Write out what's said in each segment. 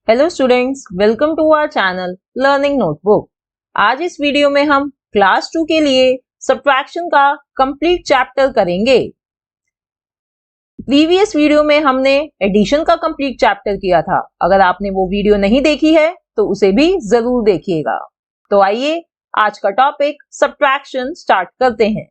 Hello students, welcome to our channel learning notebook. आज इस video में हम क्लास 2 के लिए सब्ट्रैक्शन का कंप्लीट चैप्टर करेंगे। प्रीवियस वीडियो में हमने एडिशन का कंप्लीट चैप्टर किया था। अगर आपने वो वीडियो नहीं देखी है तो उसे भी जरूर देखिएगा। तो आइए आज का टॉपिक सब्ट्रैक्शन स्टार्ट करते हैं।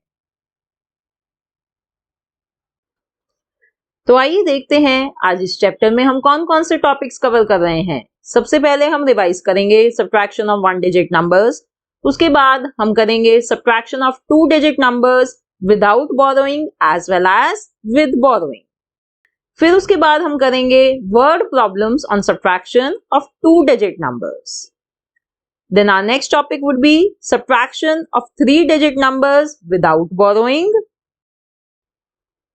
तो आइए देखते हैं आज इस चैप्टर में हम कौन कौन से टॉपिक्स कवर कर रहे हैं। सबसे पहले हम रिवाइज करेंगे सब्ट्रैक्शन ऑफ 1 डिजिट नंबर्स। उसके बाद हम करेंगे subtraction of 2 digit numbers without borrowing as well as with borrowing. फिर उसके बाद हम करेंगे word problems on subtraction of 2 digit numbers. Then our next topic would be subtraction of 3 digit numbers without borrowing,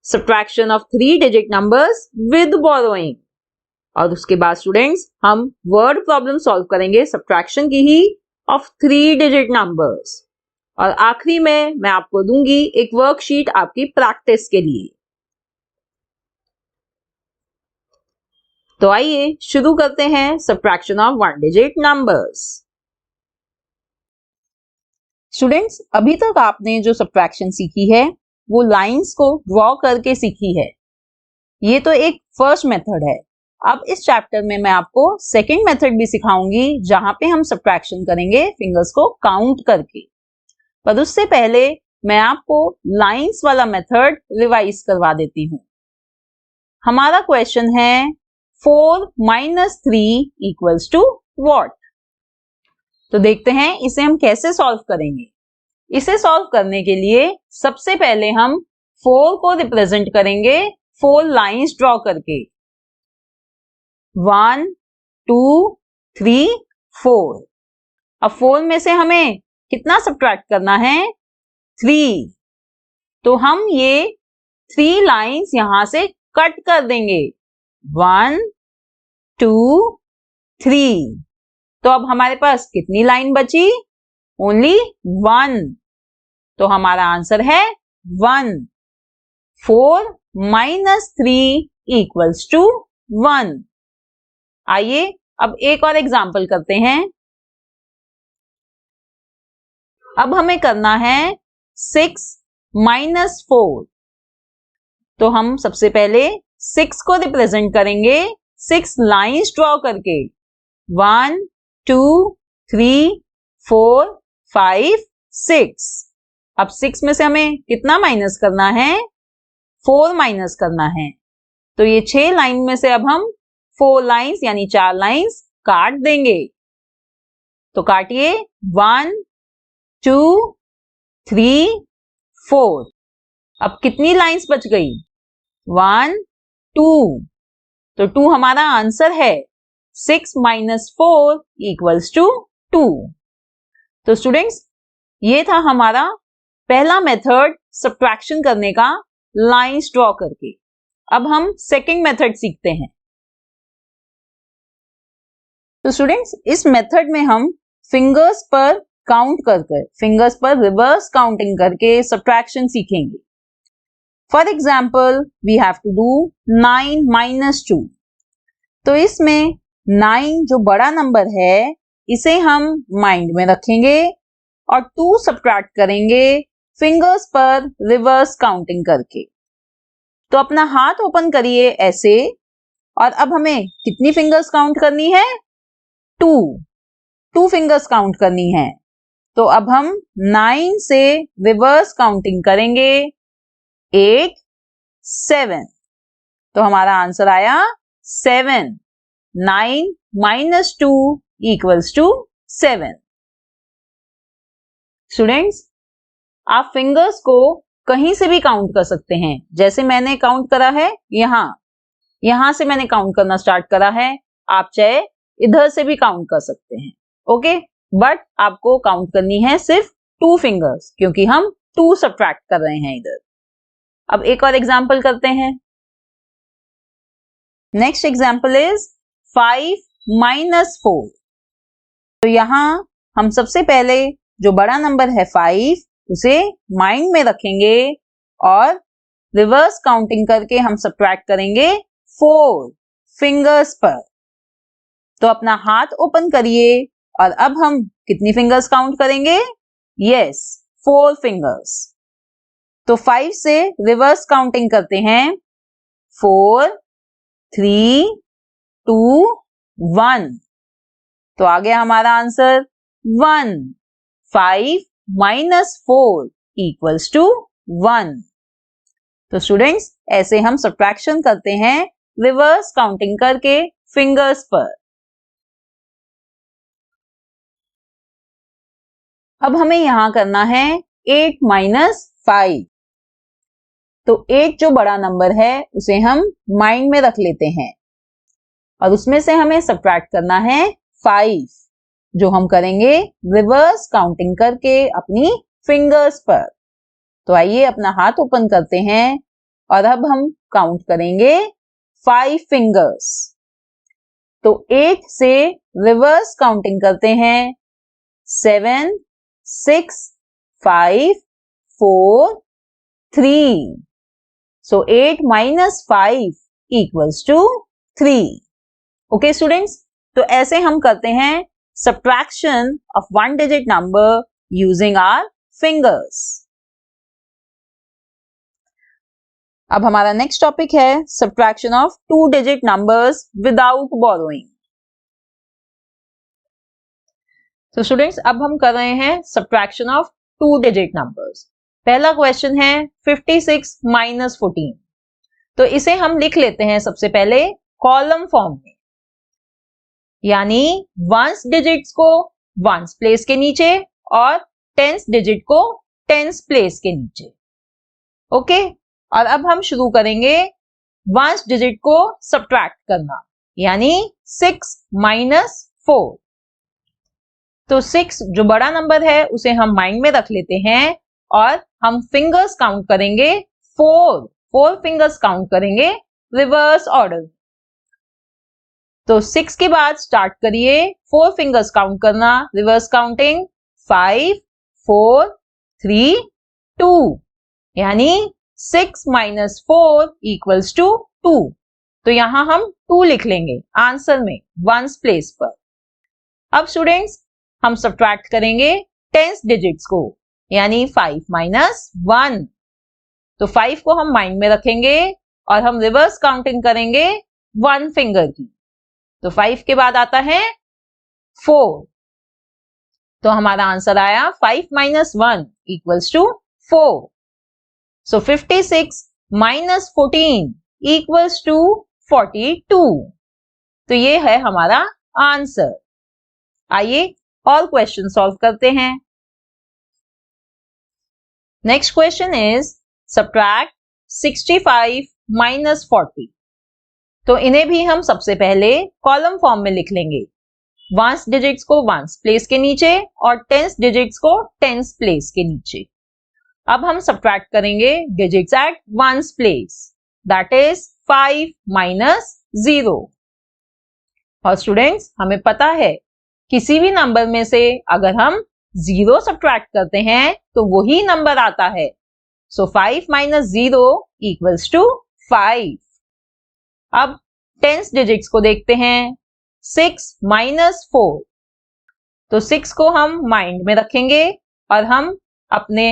subtraction of 3 digit numbers with borrowing। और उसके बाद students हम word problem solve करेंगे सब्ट्रैक्शन की ही ऑफ 3 डिजिट नंबर्स। और आखिरी में मैं आपको दूंगी एक वर्कशीट आपकी प्रैक्टिस के लिए। तो आइए शुरू करते हैं subtraction of 1 digit numbers. Students, अभी तक आपने जो सब्ट्रैक्शन सीखी है वो लाइंस को ड्रॉ करके सीखी है। ये तो एक फर्स्ट मेथड है। अब इस चैप्टर में मैं आपको सेकंड मेथड भी सिखाऊंगी जहां पे हम सब्ट्रैक्शन करेंगे फिंगर्स को काउंट करके। पर उससे पहले मैं आपको लाइंस वाला मेथड रिवाइज करवा देती हूँ। हमारा क्वेश्चन है 4 - 3 = व्हाट। तो देखते हैं इसे हम कैसे सॉल्व करेंगे। इसे सॉल्व करने के लिए सबसे पहले हम 4 को रिप्रेजेंट करेंगे 4 लाइंस ड्रॉ करके। 1 2 3 4। अब 4 में से हमें कितना सब्ट्रैक्ट करना है? 3। तो हम ये 3 लाइंस यहां से कट कर देंगे। 1 2 3। तो अब हमारे पास कितनी लाइन बची? ओनली 1। तो हमारा आंसर है 1। 4 - 3 = 1। आइए अब एक और एग्जाम्पल करते हैं। अब हमें करना है 6 - 4। तो हम सबसे पहले 6 को रिप्रेजेंट करेंगे 6 लाइंस ड्रॉ करके। 1 2 3 4 5 6। अब 6 में से हमें कितना माइनस करना है? 4 माइनस करना है। तो ये 6 लाइन में से अब हम 4 लाइंस यानी 4 लाइंस काट देंगे। तो काटिए। 1 2 3 4। अब कितनी लाइंस बच गई? 1 2। तो 2 हमारा आंसर है। 6 - 4 = 2। तो स्टूडेंट्स, ये था हमारा पहला मेथड सब्ट्रैक्शन करने का लाइंस ड्रॉ करके। अब हम सेकंड मेथड सीखते हैं। तो स्टूडेंट्स, इस मेथड में हम फिंगर्स पर काउंट करके, फिंगर्स पर रिवर्स काउंटिंग करके सब्ट्रैक्शन सीखेंगे। For example we have to do 9 - 2। तो इसमें 9 जो बड़ा नंबर है इसे हम माइंड में रखेंगे और 2 सब्ट्रैक्ट करेंगे फिंगर्स पर रिवर्स काउंटिंग करके। तो अपना हाथ ओपन करिए ऐसे। और अब हमें कितनी फिंगर्स काउंट करनी है? 2 फिंगर्स काउंट करनी है। तो अब हम 9 से रिवर्स काउंटिंग करेंगे। 8 7। तो हमारा आंसर आया 7। 9 - 2 = 7। स्टूडेंट्स, आप फिंगर्स को कहीं से भी काउंट कर सकते हैं। जैसे मैंने काउंट करा है यहां से मैंने काउंट करना स्टार्ट करा है। आप चाहे इधर से भी काउंट कर सकते हैं। ओके, बट आपको काउंट करनी है सिर्फ 2 फिंगर्स, क्योंकि हम 2 सब्ट्रैक्ट कर रहे हैं इधर। अब एक और एग्जाम्पल करते हैं। Next example is 5 - 4। तो यहां हम सबसे पहले जो बड़ा नंबर है 5 उसे माइंड में रखेंगे और रिवर्स काउंटिंग करके हम सब्ट्रैक्ट करेंगे 4 फिंगर्स पर। तो अपना हाथ ओपन करिए और अब हम कितनी फिंगर्स काउंट करेंगे? Yes, 4 fingers. तो 5 से रिवर्स काउंटिंग करते हैं। 4, 3, 2, 1। तो आ गया हमारा आंसर 1। 5 minus 4 equals to 1। तो स्टूडेंट्स, ऐसे हम सब्ट्रैक्शन करते हैं रिवर्स काउंटिंग करके फिंगर्स पर। अब हमें यहां करना है 8 माइनस 5। तो 8 जो बड़ा नंबर है उसे हम माइंड में रख लेते हैं और उसमें से हमें सब्ट्रैक्ट करना है 5, जो हम करेंगे रिवर्स काउंटिंग करके अपनी फिंगर्स पर। तो आइए अपना हाथ ओपन करते हैं और अब हम काउंट करेंगे 5 फिंगर्स। तो 8 से रिवर्स काउंटिंग करते हैं। 7, 6, 5, 4, 3। So 8 minus 5 equals to 3. Okay students, तो ऐसे हम करते हैं subtraction of one digit number using our fingers. अब हमारा नेक्स्ट टॉपिक है subtraction of two digit numbers without borrowing. तो स्टूडेंट्स, अब हम कर रहे हैं subtraction of two digit numbers. पहला क्वेश्चन है 56 माइनस 14। तो इसे हम लिख लेते हैं सबसे पहले कॉलम फॉर्म में, यानी वंस डिजिट्स को वंस प्लेस के नीचे और टेंस डिजिट को टेंस प्लेस के नीचे। ओके, और अब हम शुरू करेंगे वंस डिजिट को सब्ट्रैक्ट करना, यानी 6 माइनस 4। तो 6 जो बड़ा नंबर है उसे हम माइंड में रख लेते हैं और हम फिंगर्स काउंट करेंगे 4 फिंगर्स काउंट करेंगे रिवर्स ऑर्डर। तो 6 के बाद स्टार्ट करिए 4 फिंगर्स काउंट करना रिवर्स काउंटिंग। 5, 4, 3, 2, यानी 6 माइनस 4 इक्वल्स टू 2। तो यहां हम 2 लिख लेंगे आंसर में वंस प्लेस पर। अब स्टूडेंट्स, हम सब्ट्रैक्ट करेंगे टेंस डिजिट्स को, यानी 5 माइनस 1। तो 5 को हम माइंड में रखेंगे और हम रिवर्स काउंटिंग करेंगे 1 फिंगर की। तो 5 के बाद आता है 4। तो हमारा आंसर आया 5 minus 1 equals to 4। So 56 minus 14 equals to 42। तो ये है हमारा आंसर। आइए और क्वेश्चन सॉल्व करते हैं। Next question is subtract 65 minus 40। तो इन्हें भी हम सबसे पहले कॉलम फॉर्म में लिख लेंगे, वंस डिजिट्स को वंस प्लेस के नीचे और टेंस डिजिट्स को टेंस प्लेस के नीचे। अब हम सब्ट्रैक्ट करेंगे digits at ones place, that is 5 minus 0। और स्टूडेंट्स, हमें पता है किसी भी नंबर में से अगर हम 0 सब्ट्रैक्ट करते हैं तो वही नंबर आता है। So 5 minus 0 equals to 5. अब टेंस डिजिट्स को देखते हैं। 6 minus 4। तो 6 को हम माइंड में रखेंगे और हम अपने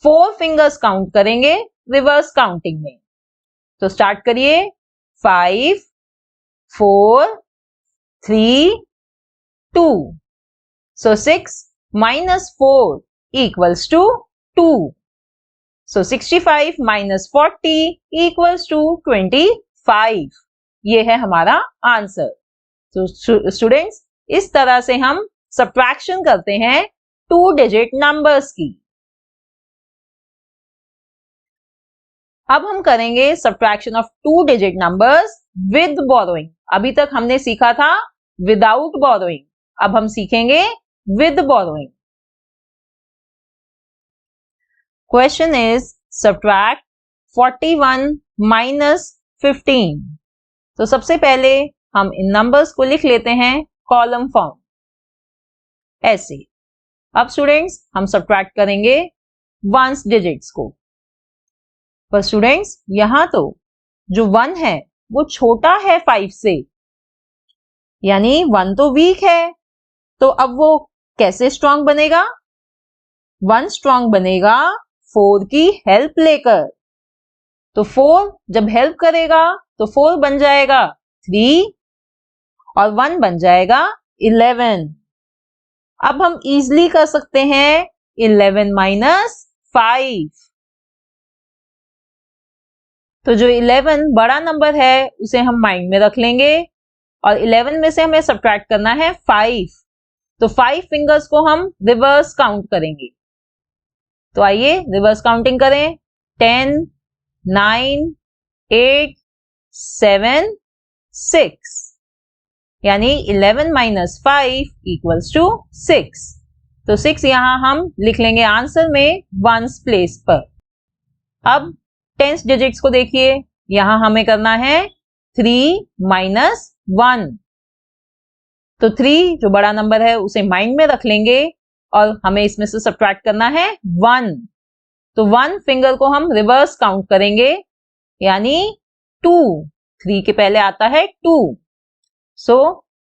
4 फिंगर्स काउंट करेंगे रिवर्स काउंटिंग में। तो स्टार्ट करिए 5, 4, 3, 2। So 6 minus 4 equals to 2. So 65 minus 40 equals to 25. ये है हमारा आंसर। तो स्टूडेंट्स, इस तरह से हम सब्ट्रैक्शन करते हैं 2 डिजिट नंबर्स की। अब हम करेंगे subtraction of 2 digit numbers with borrowing. अभी तक हमने सीखा था विदाउट बोरोइंग, अब हम सीखेंगे with borrowing. Question is subtract 41 minus 15. तो सबसे पहले हम इन नंबर्स को लिख लेते हैं कॉलम फॉर्म ऐसे। अब स्टूडेंट्स, हम सब्ट्रैक्ट करेंगे वंस डिजिट्स को। पर स्टूडेंट्स, यहां तो जो 1 है वो छोटा है 5 से, यानी 1 तो वीक है, तो अब वो कैसे स्ट्रांग बनेगा? 1 स्ट्रांग बनेगा 4 की हेल्प लेकर। तो 4 जब हेल्प करेगा तो 4 बन जाएगा 3 और 1 बन जाएगा 11। अब हम इजीली कर सकते हैं 11 माइनस 5। तो जो 11 बड़ा नंबर है उसे हम माइंड में रख लेंगे और 11 में से हमें सब्ट्रैक्ट करना है 5। तो 5 फिंगर्स को हम रिवर्स काउंट करेंगे। तो आइए रिवर्स काउंटिंग करें। 10, 9, 8, 7, 6 यानी 11 माइनस 5 इक्वल्स टू 6। तो 6 यहां हम लिख लेंगे आंसर में 1s प्लेस पर। अब 10 डिजिट्स को देखिए, यहां हमें करना है 3 माइनस 1। तो 3 जो बड़ा नंबर है उसे माइंड में रख लेंगे और हमें इसमें से सब्ट्रैक्ट करना है 1। तो 1 फिंगर को हम रिवर्स काउंट करेंगे यानी 2। 3 के पहले आता है 2। सो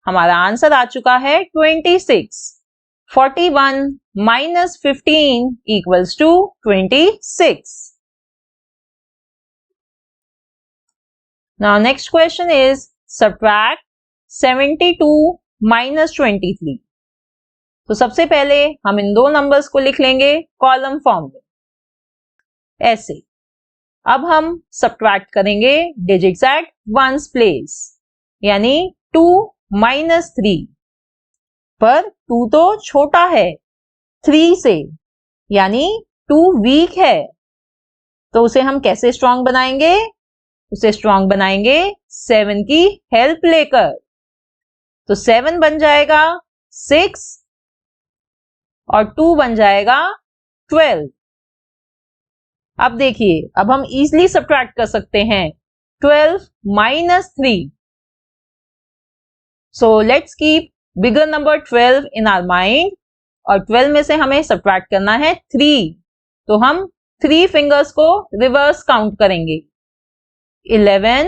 हमारा आंसर आ चुका है 26। 41 minus 15 equals to 26। Now next question is subtract 72 minus 23। तो सबसे पहले हम इन दो नंबर्स को लिख लेंगे कॉलम फॉर्म में ऐसे। अब हम सब्ट्रैक्ट करेंगे डिजिट्स एट वंस प्लेस यानी 2 माइनस 3। पर 2 तो छोटा है 3 से यानी 2 वीक है, तो उसे हम कैसे स्ट्रांग बनाएंगे? उसे स्ट्रांग बनाएंगे 7 की हेल्प लेकर। तो 7 बन जाएगा 6 और 2 बन जाएगा 12। अब देखिए, अब हम इजीली सब्ट्रैक्ट कर सकते हैं 12 minus 3। So let's keep bigger number 12 in our mind और 12 में से हमें सब्ट्रैक्ट करना है 3। तो हम 3 फिंगर्स को रिवर्स काउंट करेंगे 11,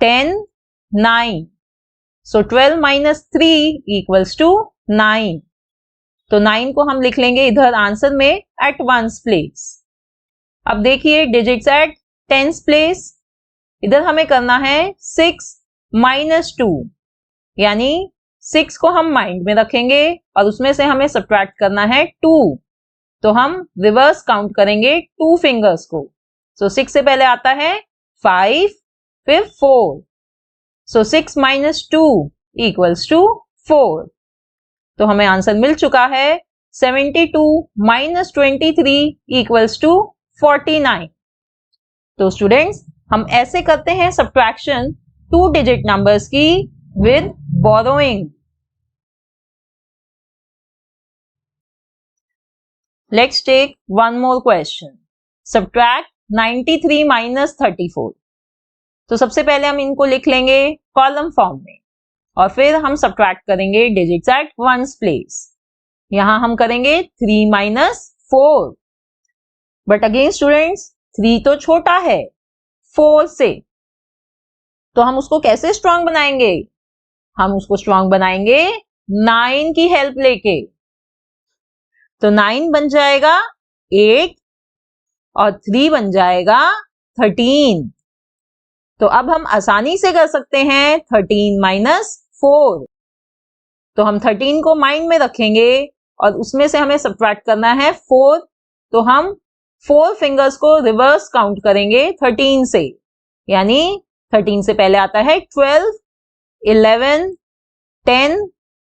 10, 9। सो 12 माइनस 3 इक्वल्स टू 9। तो 9 को हम लिख लेंगे इधर आंसर में एट वंस प्लेस। अब देखिए डिजिट्स एट टेंस प्लेस, इधर हमें करना है 6 माइनस 2 यानी 6 को हम माइंड में रखेंगे और उसमें से हमें सब्ट्रैक्ट करना है 2। तो हम रिवर्स काउंट करेंगे 2 फिंगर्स को। सो 6 से पहले आता है 5 फिर 4। सो 6 माइनस 2 इक्वल्स टू 4। तो हमें आंसर मिल चुका है 72 माइनस 23 इक्वल्स टू 49। तो स्टूडेंट्स हम ऐसे करते हैं सब्ट्रैक्शन 2 डिजिट नंबर्स की with borrowing. Let's take one more question. Subtract 93 minus 34। तो सबसे पहले हम इनको लिख लेंगे कॉलम फॉर्म में और फिर हम सब्ट्रैक्ट करेंगे डिजिट्स एट वंस प्लेस। यहां हम करेंगे 3 माइनस 4। बट अगेन स्टूडेंट्स 3 तो छोटा है 4 से, तो हम उसको कैसे स्ट्रांग बनाएंगे? हम उसको स्ट्रांग बनाएंगे 9 की हेल्प लेके। तो 9 बन जाएगा 8 और 3 बन जाएगा 13। तो अब हम आसानी से कर सकते हैं 13 माइनस 4। तो हम 13 को माइंड में रखेंगे और उसमें से हमें सब्ट्रैक्ट करना है 4। तो हम 4 फिंगर्स को रिवर्स काउंट करेंगे 13 से यानी 13 से पहले आता है 12, 11, 10,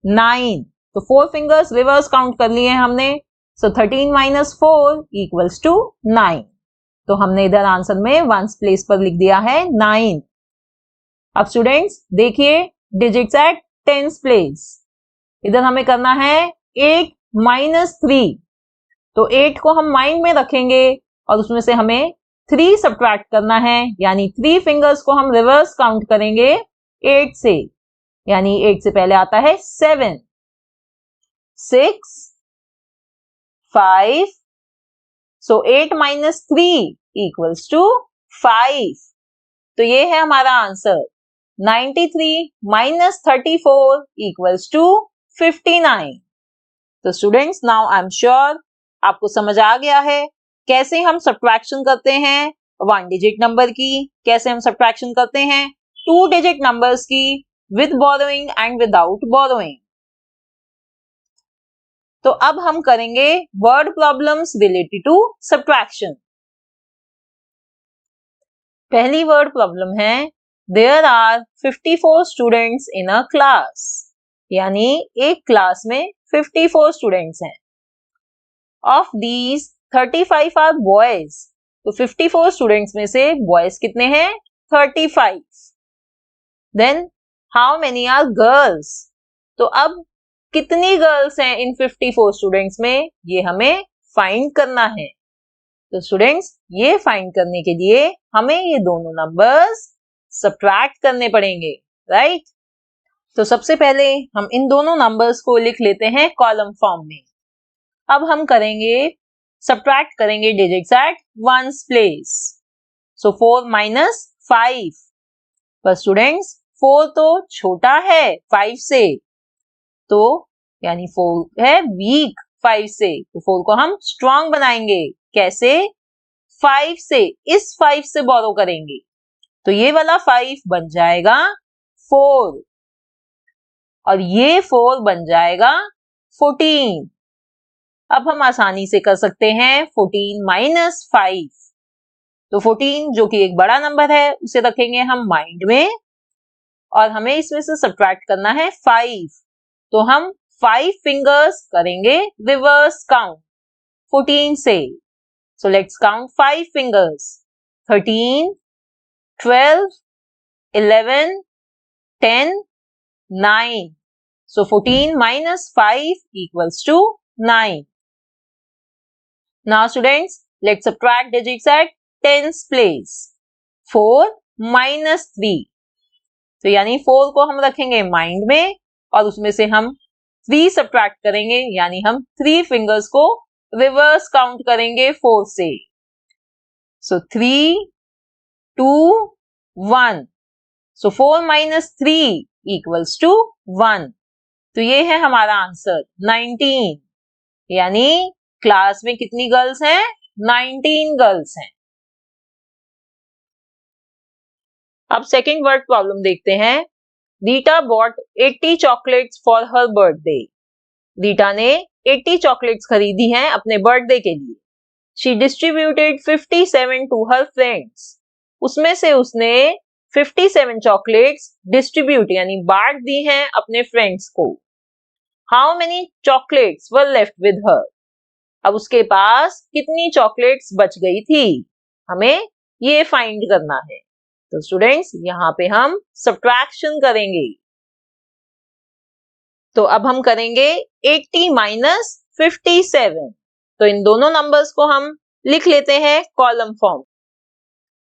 9। तो 4 फिंगर्स रिवर्स काउंट कर लिए हैं हमने। सो 13 माइनस 4 इक्वल्स टू 9। तो हमने इधर आंसर में वंस प्लेस पर लिख दिया है 9। अब स्टूडेंट्स देखिए डिजिट्स एट टेंस प्लेस, इधर हमें करना है 8 माइनस 3। तो 8 को हम माइंड में रखेंगे और उसमें से हमें 3 सब्ट्रैक्ट करना है यानी 3 फिंगर्स को हम रिवर्स काउंट करेंगे 8 से यानी 8 से पहले आता है 7, 6, 5। सो 8 माइनस 3 इक्वल्स टू 5। तो ये है हमारा आंसर 93 minus 34 equals to 59. तो students, now I am sure आपको समझ आ गया है कैसे हम सब्ट्रैक्शन करते हैं 1 डिजिट नंबर की, कैसे हम सब्ट्रैक्शन करते हैं 2 डिजिट नंबर्स की with borrowing and without borrowing. तो अब हम करेंगे word problems related to subtraction. पहली वर्ड प्रॉब्लम है there are 54 students in a class, यानी एक क्लास में 54 स्टूडेंट्स हैं। ऑफ दीज 35 आर बॉयज, तो 54 स्टूडेंट्स में से बॉयज कितने हैं 35। Then how many are girls, तो अब कितनी गर्ल्स हैं इन 54 स्टूडेंट्स में, ये हमें फाइंड करना है। तो स्टूडेंट्स, ये फाइंड करने के लिए हमें ये दोनों नंबर्स सब्ट्रैक्ट करने पड़ेंगे, राइट? तो सबसे पहले हम इन दोनों नंबर्स को लिख लेते हैं कॉलम फॉर्म में। अब हम करेंगे सब्ट्रैक्ट करेंगे digits at ones place. So 4 minus 5, पर स्टूडेंट्स 4 तो छोटा है 5 से, तो यानी 4 है वीक 5 से, तो 4 को हम स्ट्रॉन्ग बनाएंगे। कैसे? 5 से, इस 5 से बोरो करेंगे, तो ये वाला 5 बन जाएगा 4 और ये 4 बन जाएगा 14। अब हम आसानी से कर सकते हैं 14 minus 5, तो 14 जो कि एक बड़ा नंबर है उसे रखेंगे हम माइंड में और हमें इसमें से सब्ट्रैक्ट करना है 5, तो हम 5 फिंगर्स करेंगे रिवर्स काउंट 14 से। So let's count 5 fingers 13, 12, 11, 10, 9. So 14 minus 5 equals to 9. Now students, let's subtract digits at tens place. 4 minus 3. तो यानी 4 को हम रखेंगे माइंड में और उसमें से हम 3 सब्ट्रैक्ट करेंगे, यानी हम 3 फिंगर्स को रिवर्स काउंट करेंगे 4 से। So 3, 2, 1. So 4 minus 3 equals to 1. तो ये है हमारा आंसर 19, यानी क्लास में कितनी गर्ल्स हैं 19 गर्ल्स हैं। अब सेकंड वर्ड प्रॉब्लम देखते हैं। Rita bought 80 chocolates for her birthday. Rita ने 80 चॉकलेट्स खरीदी हैं अपने बर्थडे के लिए। She distributed 57 to her friends. उसमें से उसने 57 चॉकलेट्स डिस्ट्रीब्यूट यानी बांट दी हैं अपने फ्रेंड्स को। How many chocolates were left with her, अब उसके पास कितनी चॉकलेट्स बच गई थी, हमें ये फाइंड करना है। तो स्टूडेंट्स, यहाँ पे हम सब्ट्रैक्शन करेंगे। तो अब हम करेंगे 80 minus 57, तो इन दोनों नंबर्स को हम लिख लेते हैं column form.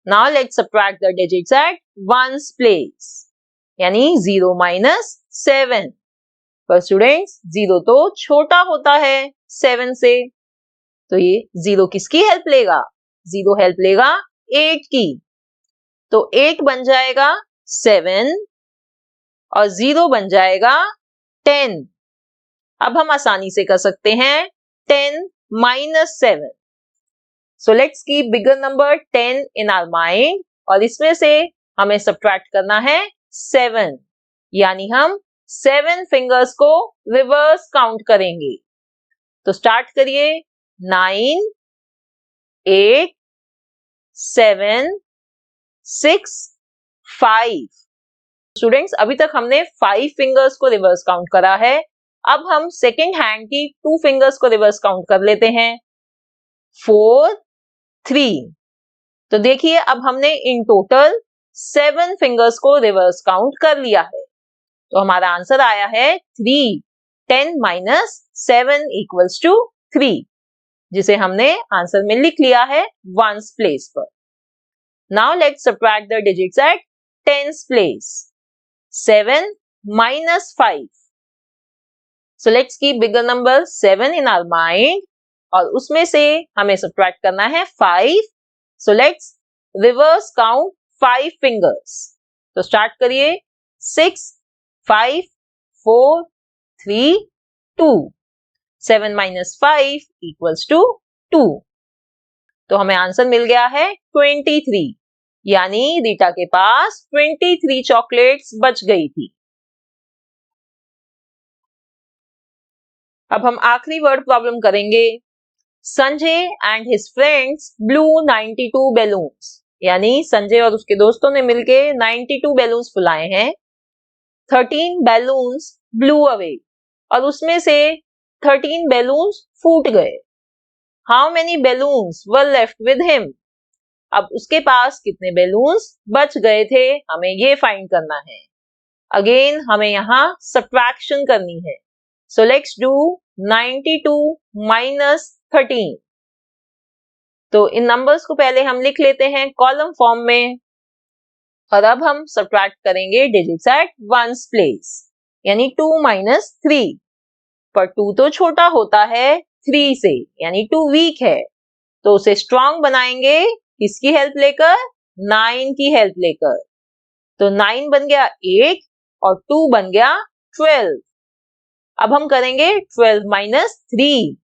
Now let's subtract the digits at ones place, यानी 0 minus 7। पर स्टूडेंट्स, 0 तो छोटा होता है 7 से, तो ये 0 किसकी हेल्प लेगा? 0 हेल्प लेगा 8 की, तो 8 बन जाएगा 7 और 0 बन जाएगा 10। अब हम आसानी से कर सकते हैं 10 minus 7। So let's keep bigger number 10 in our mind और इसमें से हमें सब्ट्रैक्ट करना है 7, यानी हम 7 फिंगर्स को रिवर्स काउंट करेंगे। तो स्टार्ट करिए 9, 8, 7, 6, 5। स्टूडेंट्स, अभी तक हमने 5 फिंगर्स को रिवर्स काउंट करा है। अब हम सेकेंड हैंड की 2 फिंगर्स को रिवर्स काउंट कर लेते हैं 4, 3। तो देखिए, अब हमने इन टोटल 7 फिंगर्स को रिवर्स काउंट कर लिया है, तो हमारा आंसर आया है 3। 10 minus 7 equals to 3, जिसे हमने आंसर में लिख लिया है वंस प्लेस पर। Now let's subtract the digits at tens place. 7 minus 5, so let's keep bigger number 7 in our mind और उसमें से हमें सब्ट्रैक्ट करना है 5, so let's reverse count 5 fingers। तो स्टार्ट करिए 6, 5, 4, 3, 2. 7 minus 5 equals to 2. तो हमें आंसर मिल गया है 23, यानी रीटा के पास 23 चॉकलेट्स बच गई थी। अब हम आखिरी वर्ड प्रॉब्लम करेंगे। Sanjay and his friends blue 92 balloons, यानी संजय और उसके दोस्तों ने मिलके 92 बैलून्स फुलाए हैं। 13 बैलून्स ब्लू अवे, और उसमें से 13 बैलून्स फूट गए। How many balloons were left with him? अब उसके पास कितने बैलून्स बच गए थे, हमें ये फाइंड करना है। अगेन हमें यहाँ सब्ट्रैक्शन करनी है। So let's do 92 minus 13। तो इन नंबर्स को पहले हम लिख लेते हैं कॉलम फॉर्म में, और अब हम सब्ट्रैक्ट करेंगे डिजिट्स एट वंस प्लेस, यानी 2 माइनस 3। पर 2 तो छोटा होता है 3 से, यानी 2 वीक है, तो उसे स्ट्रॉन्ग बनाएंगे किसकी हेल्प लेकर? 9 की हेल्प लेकर। तो 9 बन गया 8 और 2 बन गया 12। अब हम करेंगे 12 माइनस 3।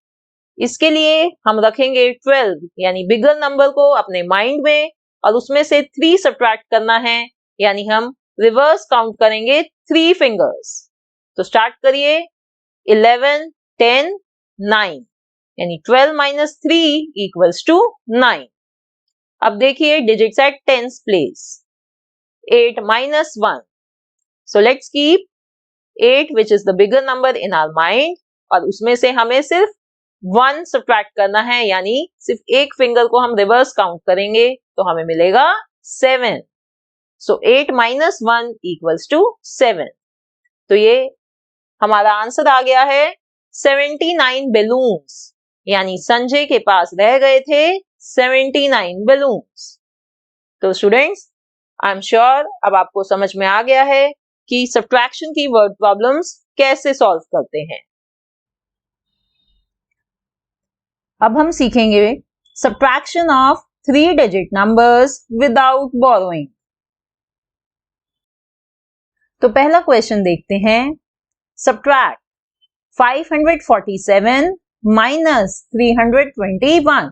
इसके लिए हम रखेंगे 12, यानी बिगर नंबर को अपने माइंड में, और उसमें से 3 सब्ट्रैक्ट करना है, यानी हम रिवर्स काउंट करेंगे 3 फिंगर्स। तो स्टार्ट करिए 11, 10, 9, यानी 12 माइनस 3 इक्वल्स टू 9। अब देखिए digits at tens place. 8 minus 1. So let's keep 8 which is the bigger number in our mind, और उसमें से हमें सिर्फ 1 सब्ट्रैक्ट करना है, यानी सिर्फ एक फिंगर को हम रिवर्स काउंट करेंगे, तो हमें मिलेगा 7. So 8 minus 1 equals to 7. तो ये हमारा आंसर आ गया है 79 बैलून्स, यानी संजय के पास रह गए थे 79 बैलून्स। तो स्टूडेंट्स, आई एम श्योर अब आपको समझ में आ गया है कि सब्ट्रैक्शन की वर्ड प्रॉब्लम्स कैसे सॉल्व करते हैं। अब हम सीखेंगे subtraction of 3 digit numbers without borrowing. तो पहला क्वेश्चन देखते हैं। Subtract 547 minus 321।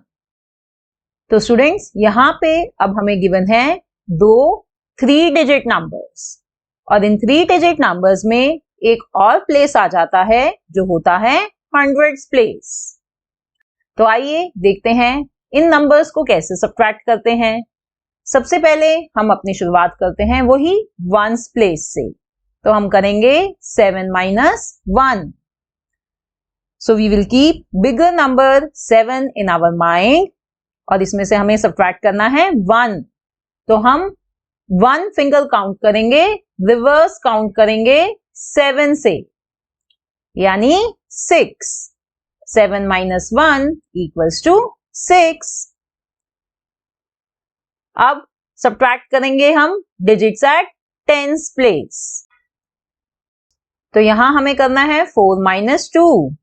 तो स्टूडेंट्स, यहां पे अब हमें गिवन है 2 3 डिजिट नंबर्स, और इन 3 डिजिट नंबर्स में एक और प्लेस आ जाता है जो होता है हंड्रेड्स प्लेस। तो आइए देखते हैं इन नंबर्स को कैसे सब्ट्रैक्ट करते हैं। सबसे पहले हम अपनी शुरुआत करते हैं वही वंस प्लेस से। तो हम करेंगे 7 minus 1। So we will keep bigger number 7 in our mind, और इसमें से हमें सब्ट्रैक्ट करना है 1। तो हम 1 फिंगर काउंट करेंगे, रिवर्स काउंट करेंगे 7 से, यानी 6। 7 माइनस 1 इक्वल्स टू 6। अब सब्ट्रैक्ट करेंगे हम डिजिट्स एट टेंस प्लेस। तो यहां हमें करना है 4 माइनस 2।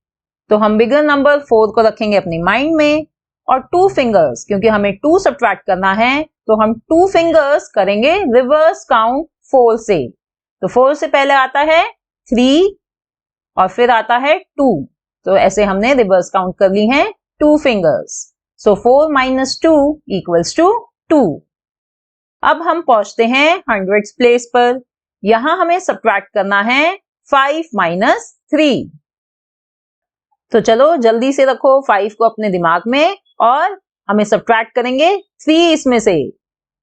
तो हम बिगर नंबर 4 को रखेंगे अपनी माइंड में, और 2 फिंगर्स, क्योंकि हमें 2 सब्ट्रैक्ट करना है, तो हम 2 फिंगर्स करेंगे रिवर्स काउंट 4 से। तो 4 से पहले आता है 3 और फिर आता है 2। तो ऐसे हमने रिवर्स काउंट कर ली हैं 2 fingers. So 4 minus 2 equals to 2। अब हम पहुंचते हैं हंड्रेड्स प्लेस पर। यहां हमें सब्ट्रैक्ट करना है 5 माइनस 3। तो चलो जल्दी से रखो 5 को अपने दिमाग में, और हमें सब्ट्रैक्ट करेंगे 3 इसमें से।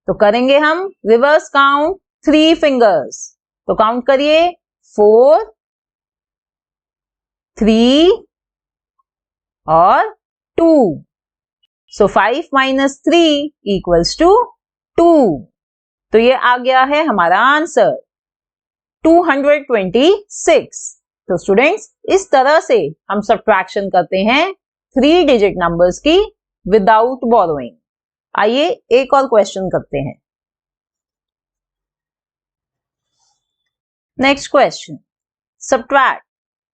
तो करेंगे हम रिवर्स काउंट 3 फिंगर्स। तो काउंट करिए 4, 3 और 2। सो 5 माइनस 3 इक्वल्स टू 2। तो ये आ गया है हमारा आंसर 226। तो स्टूडेंट्स, इस तरह से हम सब्ट्रैक्शन करते हैं 3 डिजिट नंबर्स की विदाउट बोरोइंग। आइए एक और क्वेश्चन करते हैं। Next question, subtract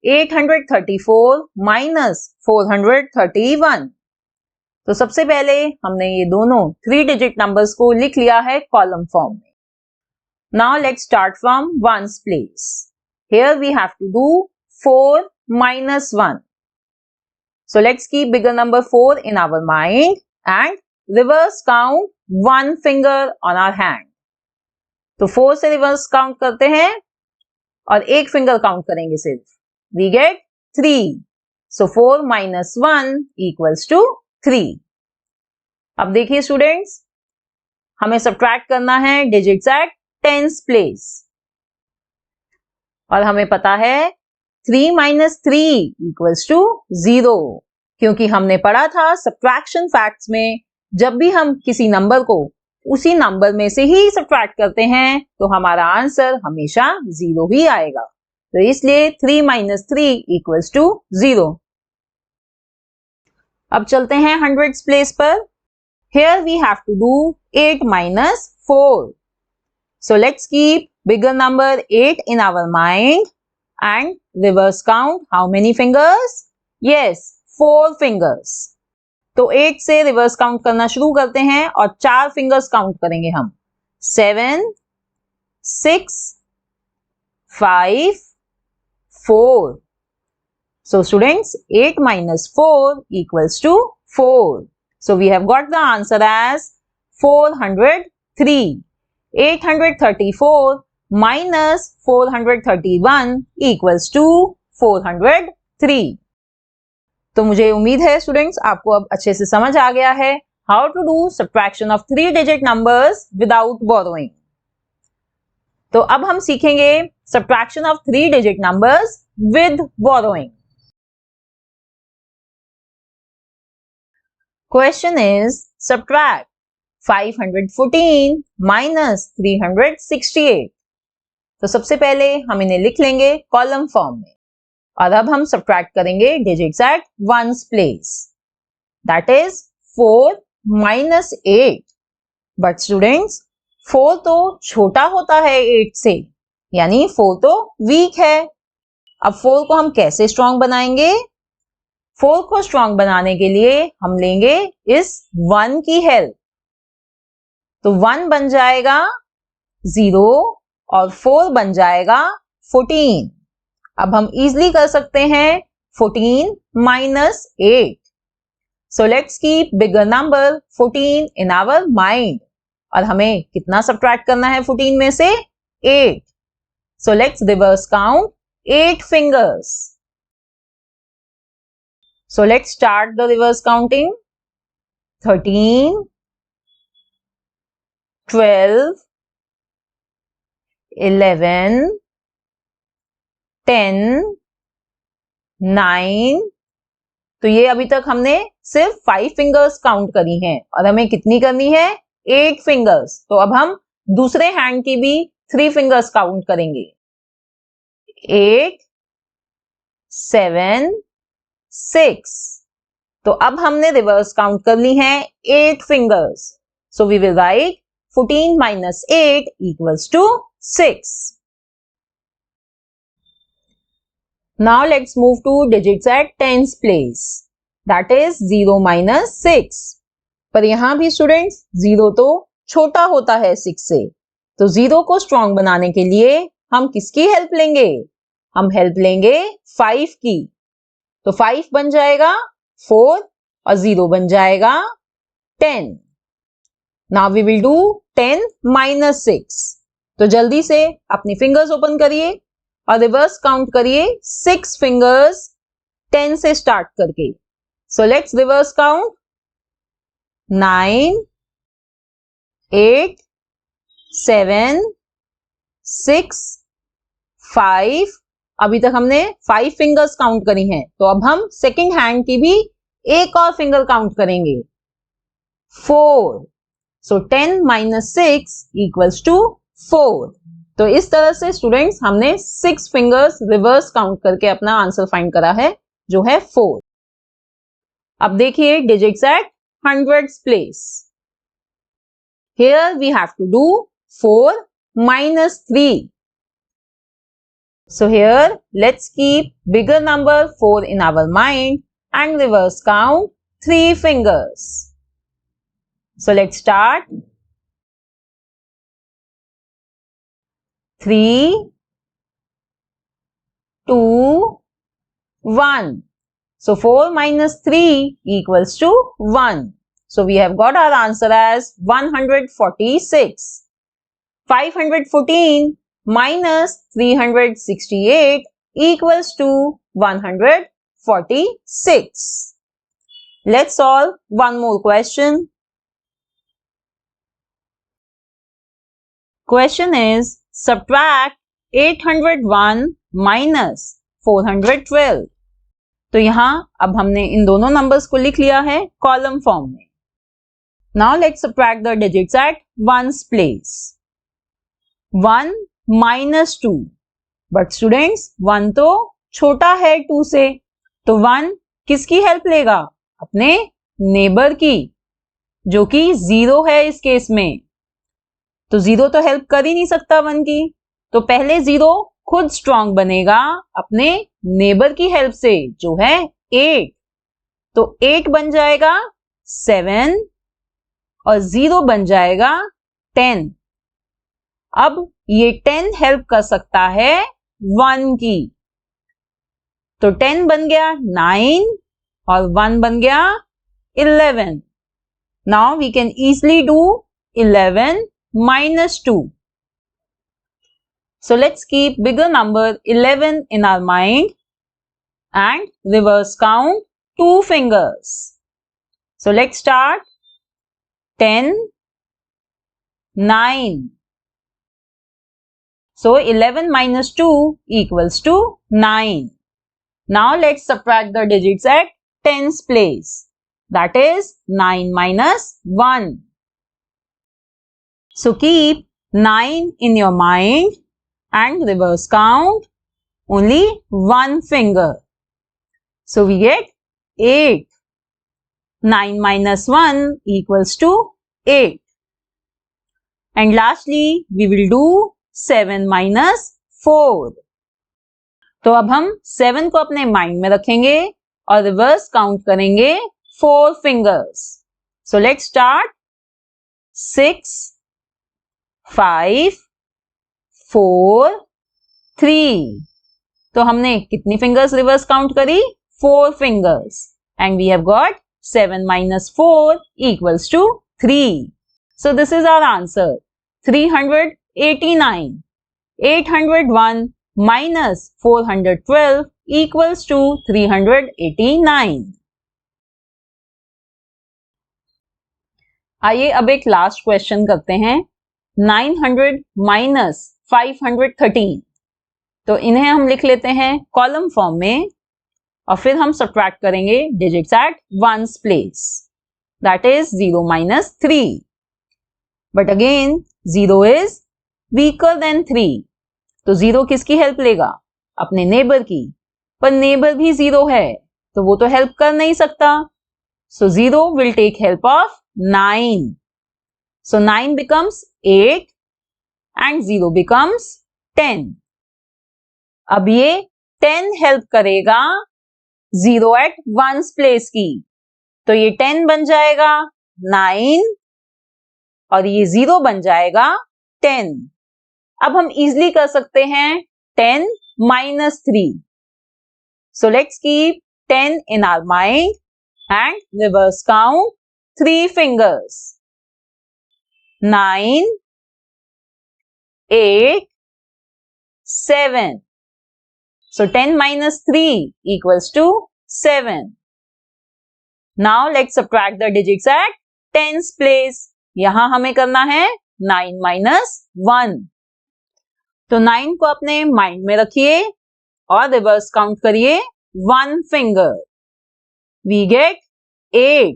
834 minus 431। तो सबसे पहले हमने ये दोनों 3 डिजिट नंबर्स को लिख लिया है कॉलम फॉर्म में। Now let's start from ones place. Here we have to do 4 minus 1. So let's keep bigger number 4 in our mind and reverse count one finger on our hand. तो 4 से reverse count करते हैं और एक finger count करेंगे सिर्फ. We get 3. So 4 minus 1 equals to 3. अब देखिए स्टूडेंट्स, हमें सब्ट्रैक्ट करना है डिजिट्स एट टेंस प्लेस और हमें पता है 3 minus 3 equals to 0, क्योंकि हमने पढ़ा था सब्ट्रैक्शन फैक्ट्स में जब भी हम किसी नंबर को उसी नंबर में से ही सब्ट्रैक्ट करते हैं तो हमारा आंसर हमेशा 0 ही आएगा. तो इसलिए 3 minus 3 equals to 0. अब चलते हैं हंड्रेड्स प्लेस पर. Here we have to do 8 minus 4. So let's keep bigger number 8 in our mind and reverse count how many fingers? Yes, 4 fingers. तो 8 से रिवर्स काउंट करना शुरू करते हैं और 4 फिंगर्स काउंट करेंगे हम. 7, 6, 5, 4. So students, 8 minus 4 equals to 4. So we have got the answer as 403. 834 minus 431 equals to 403. तो मुझे उम्मीद है स्टूडेंट्स आपको अब अच्छे से समझ आ गया है how to do subtraction of 3 digit numbers without borrowing. तो अब हम सीखेंगे subtraction of 3 digit numbers with borrowing. Question is subtract 514 minus 368. तो सबसे पहले हम इन्हें लिख लेंगे कॉलम फॉर्म में और अब हम सब्ट्रैक्ट करेंगे digits at ones place. That is 4 minus 8. But students 4 तो छोटा होता है 8 से, यानी 4 तो वीक है. अब 4 को हम कैसे स्ट्रॉन्ग बनाएंगे? 4 को स्ट्रॉन्ग बनाने के लिए हम लेंगे इस 1 की हेल्प. तो 1 बन जाएगा 0 और 4 बन जाएगा 14. अब हम इजीली कर सकते हैं 14 minus 8. So let's keep bigger number 14 in our mind. और हमें कितना सब्ट्रैक्ट करना है 14 में से? 8. So let's reverse count 8 fingers. So let's start the reverse counting. 13, 12, 11, 10, 9. तो ये अभी तक हमने सिर्फ 5 फिंगर्स काउंट करी हैं और हमें कितनी करनी है? 8 फिंगर्स. तो अब हम दूसरे हैंड की भी 3 फिंगर्स काउंट करेंगे. 8, 7, 6. तो अब हमने रिवर्स काउंट कर ली है 8 fingers. So we will write 14 minus 8 equals to 6. Now let's move to digits at tens place. That is 0 minus 6. पर यहां भी स्टूडेंट्स 0 तो छोटा होता है 6 से. तो 0 को स्ट्रॉन्ग बनाने के लिए हम किसकी हेल्प लेंगे? हम हेल्प लेंगे 5 की. तो 5 बन जाएगा 4 और 0 बन जाएगा 10. Now we will do 10 minus 6. तो जल्दी से अपनी फिंगर्स ओपन करिए और रिवर्स काउंट करिए 6 फिंगर्स 10 से स्टार्ट करके. So let's reverse count 9, 8, 7, 6, 5. अभी तक हमने 5 फिंगर्स काउंट करी हैं. तो अब हम सेकंड हैंड की भी एक और फिंगर काउंट करेंगे 4. सो 10 minus 6 equals to 4. तो इस तरह से स्टूडेंट्स हमने 6 फिंगर्स रिवर्स काउंट करके अपना आंसर फाइंड करा है जो है 4. अब देखिए digits at hundreds place. Here we have to do 4 minus 3. So here let's keep bigger number 4 in our mind and reverse count 3 fingers. So let's start. 3, 2, 1. So 4 minus 3 equals to 1. So we have got our answer as 146. 514 minus 368 equals to 146. Let's solve one more question. Question is, subtract 801 minus 412. तो यहां अब हमने इन दोनों numbers को लिख लिया है column form में. Now let's subtract the digits at ones place. 1 minus 2. But students, 1 तो छोटा है 2 से, तो 1 किसकी हेल्प लेगा? अपने नेबर की, जो कि 0 है इस केस में. तो 0 तो हेल्प कर ही नहीं सकता 1 की, तो पहले 0 खुद स्ट्रॉन्ग बनेगा अपने नेबर की हेल्प से, जो है 8. तो 8 बन जाएगा 7 और 0 बन जाएगा 10. अब ये 10 हेल्प कर सकता है 1 की, तो 10 बन गया 9 और 1 बन गया 11. Now we can easily do 11 minus 2. So let's keep bigger number 11 in our mind and reverse count 2 fingers. So let's start. 10, 9. So 11 minus 2 equals to 9. Now let's subtract the digits at tens place. That is 9 minus 1. So keep 9 in your mind and reverse count only 1 finger. So we get 8. 9 minus 1 equals to 8. And lastly, we will do 7 minus 4. तो अब हम 7 को अपने mind में रखेंगे और reverse count करेंगे 4 fingers. So let's start. 6, 5, 4, 3. तो हमने कितनी फिंगर्स रिवर्स काउंट करी? 4 fingers. And we have got 7 minus 4 equals to 3. So this is our answer. 389. 801 minus 412 equals to 389. आइए अब एक लास्ट क्वेश्चन करते हैं. 900 minus 513. तो इन्हें हम लिख लेते हैं कॉलम फॉर्म में और फिर हम सब्ट्रैक्ट करेंगे digits at ones place. That is 0 minus 3. But again 0 is weaker than 3. तो 0 किसकी हेल्प लेगा? अपने नेबर की. पर नेबर भी 0 है, तो वो तो हेल्प कर नहीं सकता. So 0 will take help of 9. So 9 becomes 8 and 0 becomes 10. अब ये 10 हेल्प करेगा 0 at ones place की. तो ये 10 बन जाएगा 9 और ये 0 बन जाएगा 10. अब हम इजिली कर सकते हैं 10 minus 3. So let's keep 10 in our mind and reverse count 3 fingers. 9, 8, 7. So 10 minus 3 equals to 7. Now let's subtract the digits at tens place. यहां हमें करना है 9 minus 1. तो 9 को अपने माइंड में रखिए और रिवर्स काउंट करिए 1 finger. We get 8.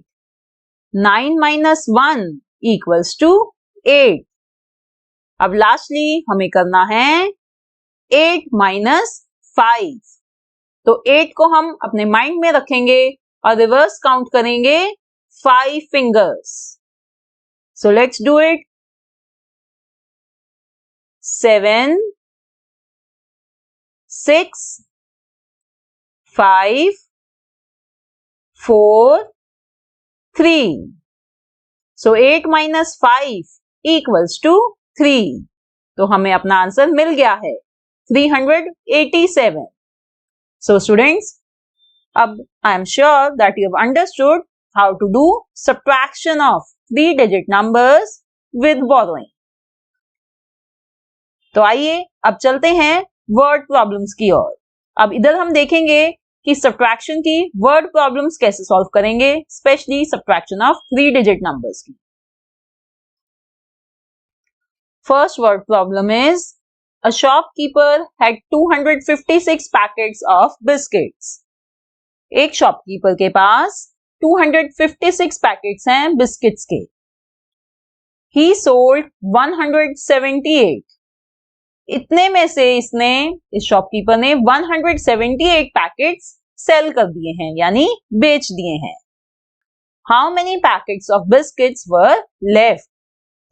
9 minus 1 equals to 8. अब लास्टली हमें करना है 8 minus 5. तो 8 को हम अपने माइंड में रखेंगे और रिवर्स काउंट करेंगे 5 fingers. So let's do it. 7, 6, 5, 4, 3. So 8 minus 5 equals to 3. तो हमें अपना आंसर मिल गया है 387. So students, अब I am sure that you have understood how to do subtraction of 3-digit numbers with borrowing. तो आइए अब चलते हैं वर्ड प्रॉब्लम्स की ओर. अब इधर हम देखेंगे कि सब्ट्रैक्शन की वर्ड प्रॉब्लम्स कैसे सॉल्व करेंगे, specially subtraction of 3-digit numbers की. First word problem is a shopkeeper had 256 packets of biscuits. एक शॉपकीपर के पास 256 पैकेट्स हैं बिस्किट्स के. He sold 178. इतने में से इस शॉपकीपर ने 178 पैकेट्स सेल कर दिए हैं, यानी बेच दिए हैं. How many packets of biscuits were left?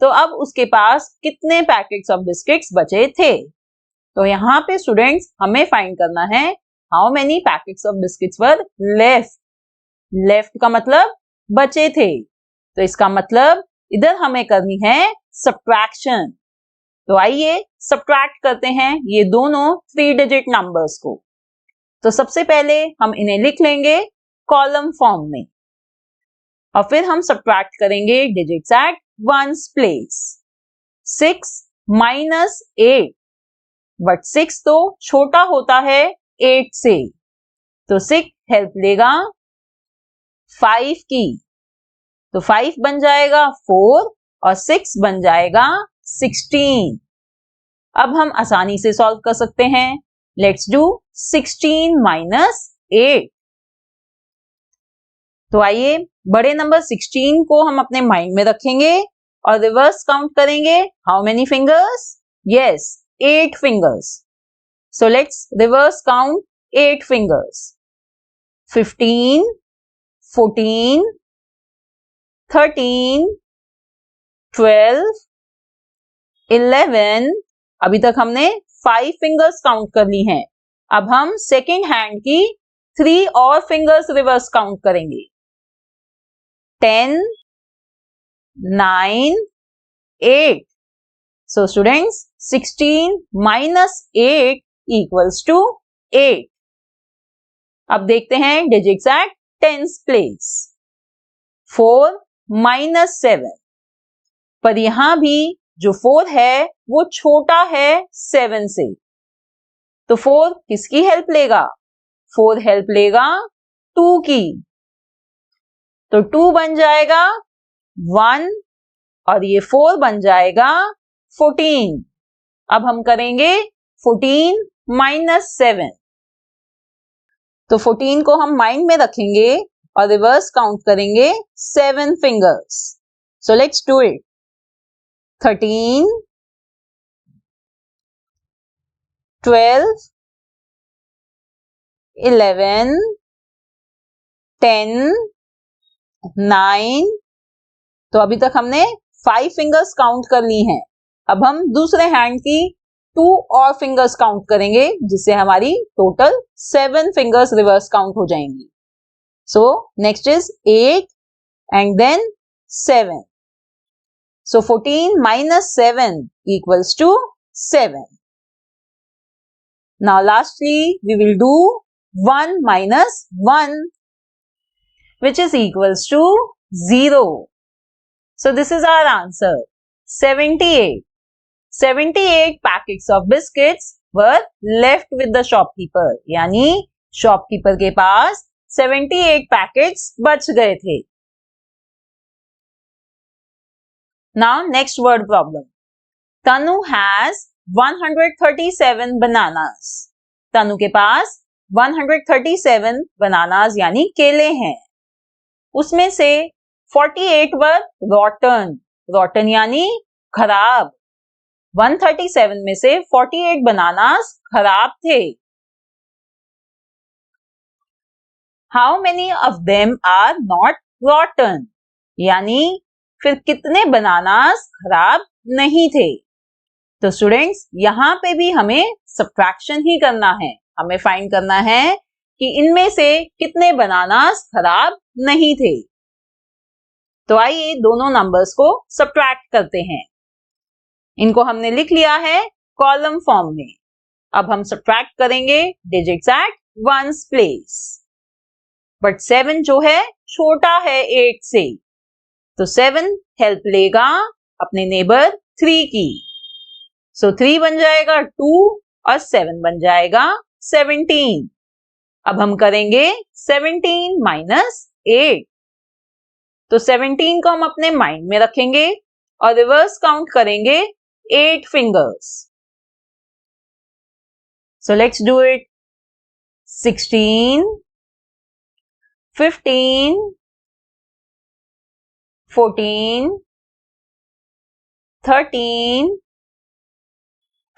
तो अब उसके पास कितने पैकेट्स ऑफ बिस्किट्स बचे थे? तो यहाँ पे स्टूडेंट्स हमें फाइंड करना है how many packets of biscuits were left. Left का मतलब बचे थे, तो इसका मतलब इधर हमें करनी है सब्ट्रैक्शन. तो आइए सब्ट्रैक्ट करते हैं ये दोनों 3-digit नंबर्स को. तो सबसे पहले हम इन्हें लिख लेंगे कॉलम फॉर्म में और फिर हम सब्ट्रैक्ट करेंगे digits at ones place. 6 minus 8, but 6 तो छोटा होता है 8 से, तो 6 हेल्प लेगा 5 की, तो 5 बन जाएगा 4 और 6 बन जाएगा 16. अब हम आसानी से सॉल्व कर सकते हैं. Let's do 16 minus 8. तो आइए बड़े नंबर 16 को हम अपने माइंड में रखेंगे और रिवर्स काउंट करेंगे. How many fingers? Yes, 8 fingers. So let's reverse count 8 fingers. 15, 14, 13, 12, 11. अभी तक हमने 5 फिंगर्स काउंट कर ली हैं. अब हम सेकेंड हैंड की 3 और फिंगर्स रिवर्स काउंट करेंगे. 10, 9, 8. So students, 16 minus 8 equals to 8. अब देखते हैं digits at tens place. 4 minus 7. पर यहां भी जो 4 है वो छोटा है 7 से, तो 4 किसकी हेल्प लेगा? 4 हेल्प लेगा 2 की, तो 2 बन जाएगा 1 और ये 4 बन जाएगा 14. अब हम करेंगे 14 minus 7. तो 14 को हम माइंड में रखेंगे और रिवर्स काउंट करेंगे 7 fingers. So let's do it. 13, 12, 11, 10, 9. तो अभी तक हमने 5 फिंगर्स काउंट कर ली हैं. अब हम दूसरे हैंड की 2 और फिंगर्स काउंट करेंगे, जिससे हमारी टोटल 7 फिंगर्स रिवर्स काउंट हो जाएंगी. So next is 8 and then 7. So 14 minus 7 equals to 7. Now lastly we will do 1 minus 1, which is equals to 0. So this is our answer, 78. 78 packets of biscuits were left with the shopkeeper. यानी shopkeeper के पास 78 packets बच गए थे. Now next word problem. Tanu has 137 bananas. तनु के पास 137 bananas यानी केले हैं. उसमें से 48 were rotten. Rotten यानी खराब. 137 में से 48 bananas खराब थे. How many of them are not rotten? यानी फिर कितने बनानास खराब नहीं थे. तो स्टूडेंट्स यहां पे भी हमें सब्ट्रैक्शन ही करना है. हमें फाइंड करना है कि इनमें से कितने बनानास खराब नहीं थे. तो आइए दोनों नंबर्स को सब्ट्रैक्ट करते हैं. इनको हमने लिख लिया है कॉलम फॉर्म में। अब हम सब्ट्रैक्ट करेंगे digits at ones place, but 7 जो है छोटा है 8 से, तो 7 हेल्प लेगा अपने नेबर 3 की। सो 3 बन जाएगा 2 और 7 बन जाएगा 17। अब हम करेंगे 17 माइनस 8। तो 17 को हम अपने माइंड में रखेंगे और रिवर्स काउंट करेंगे 8 fingers. So let's do it. 16, 15, 14, 13,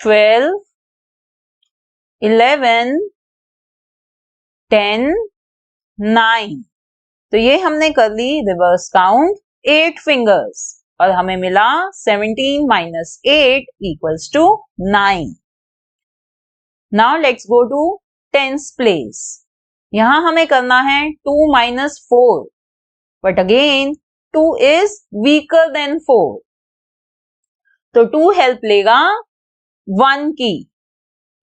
12, 11, 10, 9। तो ये हमने कर ली रिवर्स काउंट 8 फिंगर्स और हमें मिला 17 minus 8 equals to 9। Now let's go to tens place. यहां हमें करना है 2 minus 4, but again 2 is weaker than 4, तो 2 हेल्प लेगा 1 की,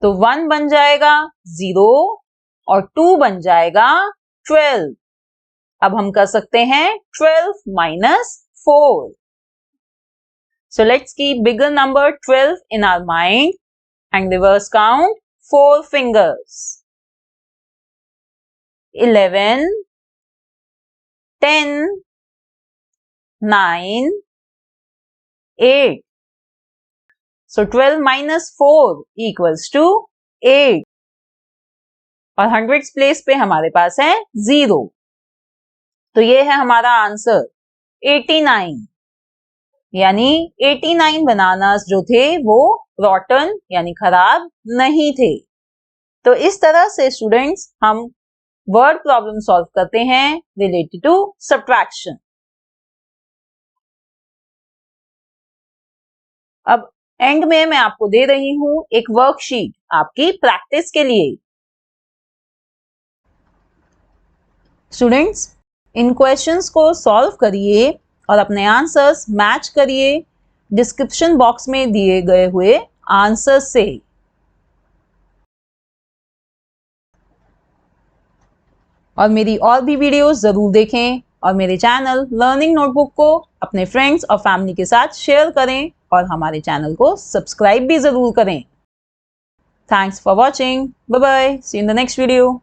तो 1 बन जाएगा 0 और 2 बन जाएगा 12। अब हम कर सकते हैं 12 minus 4। So let's keep bigger number 12 in our mind and reverse count 4 fingers. 11, 10, 9, 8. So 12 minus 4 equals to 8. और हंड्रेड्स प्लेस पे हमारे पास है 0, तो ये है हमारा आंसर 89। यानी 89 बनानास जो थे वो रॉटन यानी खराब नहीं थे। तो इस तरह से स्टूडेंट्स हम वर्ड प्रॉब्लम सॉल्व करते हैं रिलेटेड टू सब्ट्रैक्शन। अब एंड में मैं आपको दे रही हूं एक वर्कशीट आपकी प्रैक्टिस के लिए। स्टूडेंट्स, इन क्वेश्चंस को सॉल्व करिए और अपने आंसर्स मैच करिए डिस्क्रिप्शन बॉक्स में दिए गए हुए आंसर्स से। और मेरी और भी वीडियोस जरूर देखें और मेरे चैनल लर्निंग नोटबुक को अपने फ्रेंड्स और फैमिली के साथ शेयर करें और हमारे चैनल को सब्सक्राइब भी जरूर करें। Thanks for watching. Bye bye. See you in the next video.